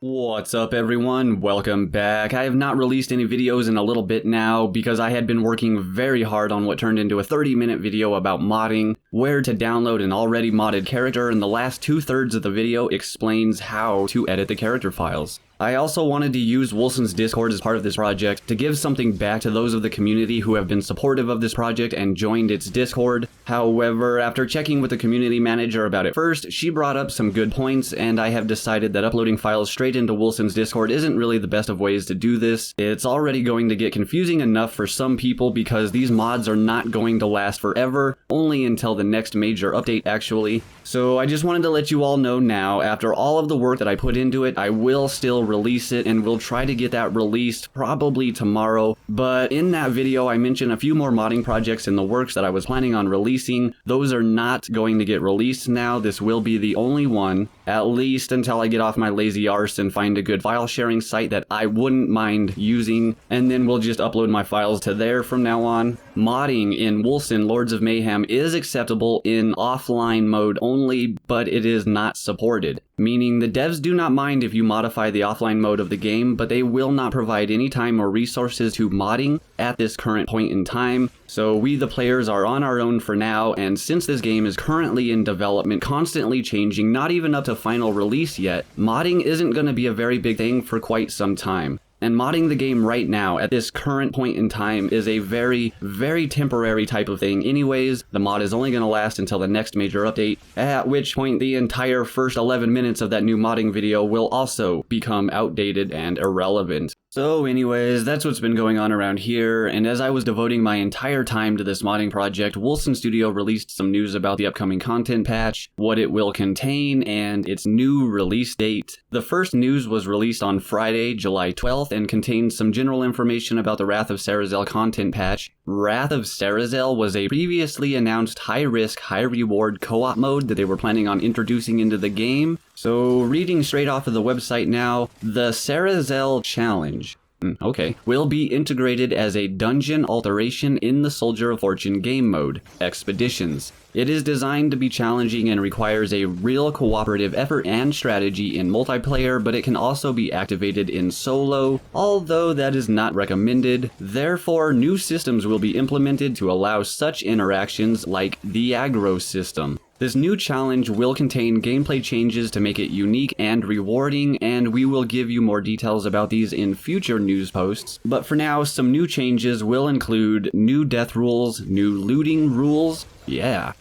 What's up everyone, welcome back. I have not released any videos in a little bit now because I had been working very hard on what turned into a 30-minute video about modding, where to download an already modded character, and the last 2/3 of the video explains how to edit the character files. I also wanted to use Wolcen's Discord as part of this project to give something back to those of the community who have been supportive of this project and joined its Discord. However, after checking with the community manager about it first, she brought up some good points, and I have decided that uploading files straight into Wolcen's Discord isn't really the best of ways to do this. It's already going to get confusing enough for some people because these mods are not going to last forever, only until the next major update actually. So I just wanted to let you all know now, after all of the work that I put into it, I will still release it, and we'll try to get that released probably tomorrow. But in that video I mentioned a few more modding projects in the works that I was planning on releasing. Those are not going to get released now. This will be the only one, at least until I get off my lazy arse and find a good file sharing site that I wouldn't mind using, and then we'll just upload my files to there from now on. Modding in Wolcen Lords of Mayhem is acceptable in offline mode only, but it is not supported. Meaning the devs do not mind if you modify the offline mode of the game, but they will not provide any time or resources to modding at this current point in time. So we the players are on our own for now, and since this game is currently in development, constantly changing, not even up to final release yet, modding isn't going to be a very big thing for quite some time. And modding the game right now, at this current point in time, is a very, very temporary type of thing anyways. The mod is only going to last until the next major update, at which point the entire first 11 minutes of that new modding video will also become outdated and irrelevant. So anyways, that's what's been going on around here, and as I was devoting my entire time to this modding project, Wolcen Studio released some news about the upcoming content patch, what it will contain, and its new release date. The first news was released on Friday, July 12th, and contained some general information about the Wrath of Sarisel content patch. Wrath of Sarisel was a previously announced high-risk, high-reward co-op mode that they were planning on introducing into the game. So, reading straight off of the website now, the Sarisel Challenge will be integrated as a dungeon alteration in the Soldier of Fortune game mode, Expeditions. It is designed to be challenging and requires a real cooperative effort and strategy in multiplayer, but it can also be activated in solo, although that is not recommended. Therefore, new systems will be implemented to allow such interactions like the aggro system. This new challenge will contain gameplay changes to make it unique and rewarding, and we will give you more details about these in future news posts. But for now, some new changes will include new death rules, new looting rules,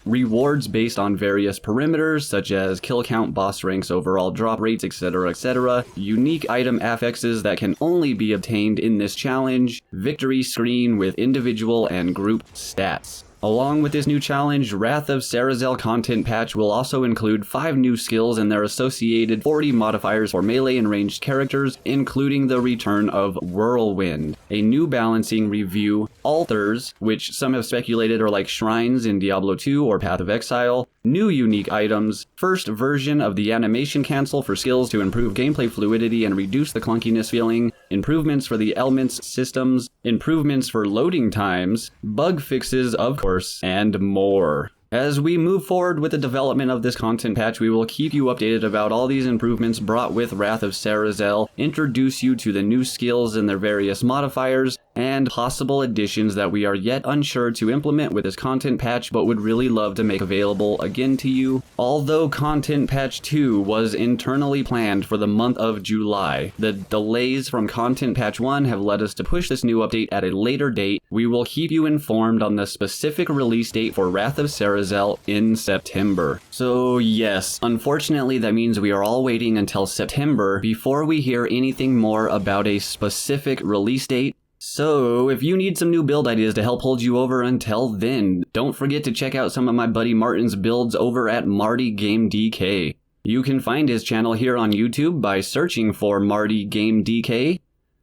rewards based on various parameters such as kill count, boss ranks, overall drop rates, etc., unique item affixes that can only be obtained in this challenge, victory screen with individual and group stats. Along with this new challenge, Wrath of Sarisel content patch will also include 5 new skills and their associated 40 modifiers for melee and ranged characters, including the return of Whirlwind, a new balancing review, altars, which some have speculated are like shrines in Diablo 2 or Path of Exile, new unique items, first version of the animation cancel for skills to improve gameplay fluidity and reduce the clunkiness feeling, improvements for the elements systems, improvements for loading times, bug fixes of course, and more. As we move forward with the development of this content patch, we will keep you updated about all these improvements brought with Wrath of Sarisel, introduce you to the new skills and their various modifiers, and possible additions that we are yet unsure to implement with this content patch but would really love to make available again to you. Although content patch 2 was internally planned for the month of July, the delays from content patch 1 have led us to push this new update at a later date. We will keep you informed on the specific release date for Wrath of Sarisel in September. So yes, unfortunately that means we are all waiting until September before we hear anything more about a specific release date. So, if you need some new build ideas to help hold you over until then, don't forget to check out some of my buddy Martin's builds over at Marty Game DK. You can find his channel here on YouTube by searching for Marty Game DK,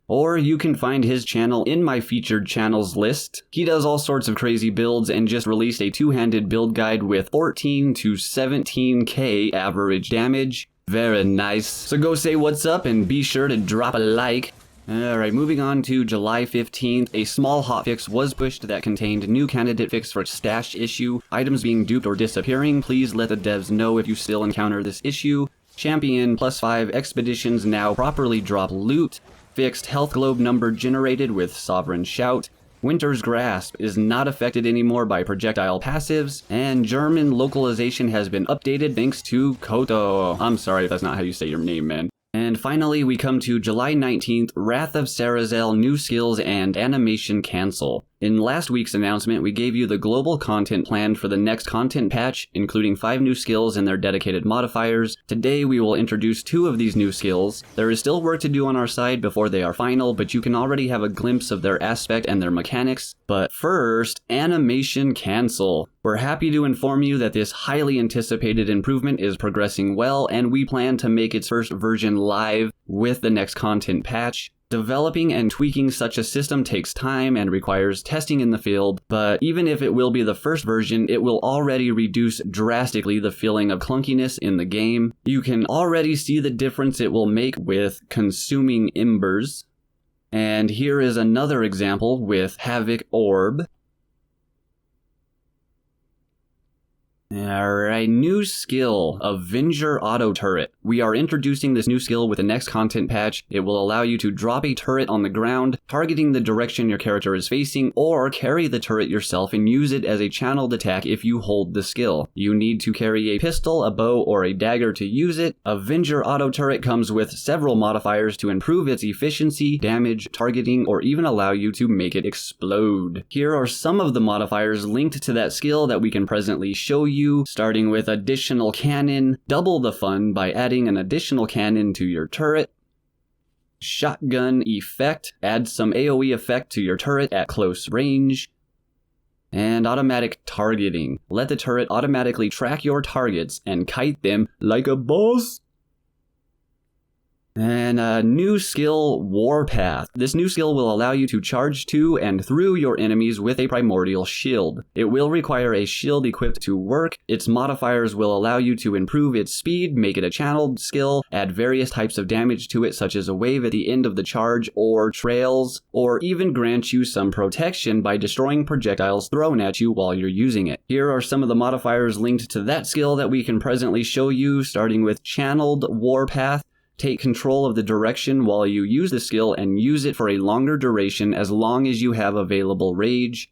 or you can find his channel in my featured channels list. He does all sorts of crazy builds and just released a two-handed build guide with 14 to 17k average damage. Very nice. So go say what's up and be sure to drop a like. Alright, moving on to July 15th, a small hotfix was pushed that contained new candidate fix for stash issue. Items being duped or disappearing, please let the devs know if you still encounter this issue. Champion +5 expeditions now properly drop loot. Fixed health globe number generated with Sovereign Shout. Winter's Grasp is not affected anymore by projectile passives, and German localization has been updated thanks to Koto. I'm sorry if that's not how you say your name, man. And finally, we come to July 19th, Wrath of Sarisel new skills and animation cancel. In last week's announcement, we gave you the global content planned for the next content patch, including 5 new skills and their dedicated modifiers. Today, we will introduce 2 of these new skills. There is still work to do on our side before they are final, but you can already have a glimpse of their aspect and their mechanics. But first, animation cancel. We're happy to inform you that this highly anticipated improvement is progressing well, and we plan to make its first version live with the next content patch. Developing and tweaking such a system takes time and requires testing in the field, but even if it will be the first version, it will already reduce drastically the feeling of clunkiness in the game. You can already see the difference it will make with consuming embers. And here is another example with Havoc Orb. Alright, new skill, Avenger Auto Turret. We are introducing this new skill with the next content patch. It will allow you to drop a turret on the ground, targeting the direction your character is facing, or carry the turret yourself and use it as a channeled attack if you hold the skill. You need to carry a pistol, a bow, or a dagger to use it. Avenger Auto Turret comes with several modifiers to improve its efficiency, damage, targeting, or even allow you to make it explode. Here are some of the modifiers linked to that skill that we can presently show you. Starting with additional cannon, double the fun by adding an additional cannon to your turret. Shotgun effect, add some AoE effect to your turret at close range. And automatic targeting, let the turret automatically track your targets and kite them like a boss. And a new skill, Warpath. This new skill will allow you to charge to and through your enemies with a primordial shield. It will require a shield equipped to work. Its modifiers will allow you to improve its speed, make it a channeled skill, add various types of damage to it such as a wave at the end of the charge or trails, or even grant you some protection by destroying projectiles thrown at you while you're using it. Here are some of the modifiers linked to that skill that we can presently show you, starting with Channeled Warpath. Take control of the direction while you use the skill and use it for a longer duration as long as you have available rage.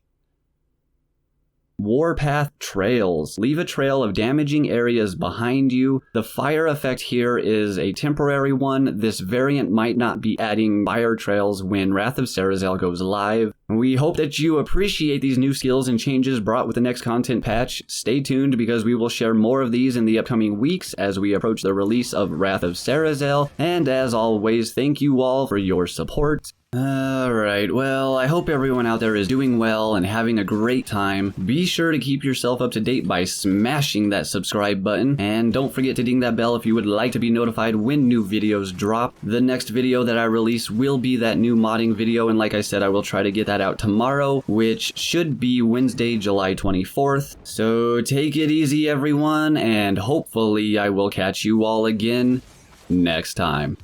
Warpath Trails. Leave a trail of damaging areas behind you. The fire effect here is a temporary one. This variant might not be adding fire trails when Wrath of Sarisel goes live. We hope that you appreciate these new skills and changes brought with the next content patch. Stay tuned because we will share more of these in the upcoming weeks as we approach the release of Wrath of Sarisel. And as always, thank you all for your support. Alright, well, I hope everyone out there is doing well and having a great time. Be sure to keep yourself up to date by smashing that subscribe button, and don't forget to ding that bell if you would like to be notified when new videos drop. The next video that I release will be that new modding video, and like I said, I will try to get that out tomorrow, which should be Wednesday, July 24th. So take it easy, everyone, and hopefully I will catch you all again next time.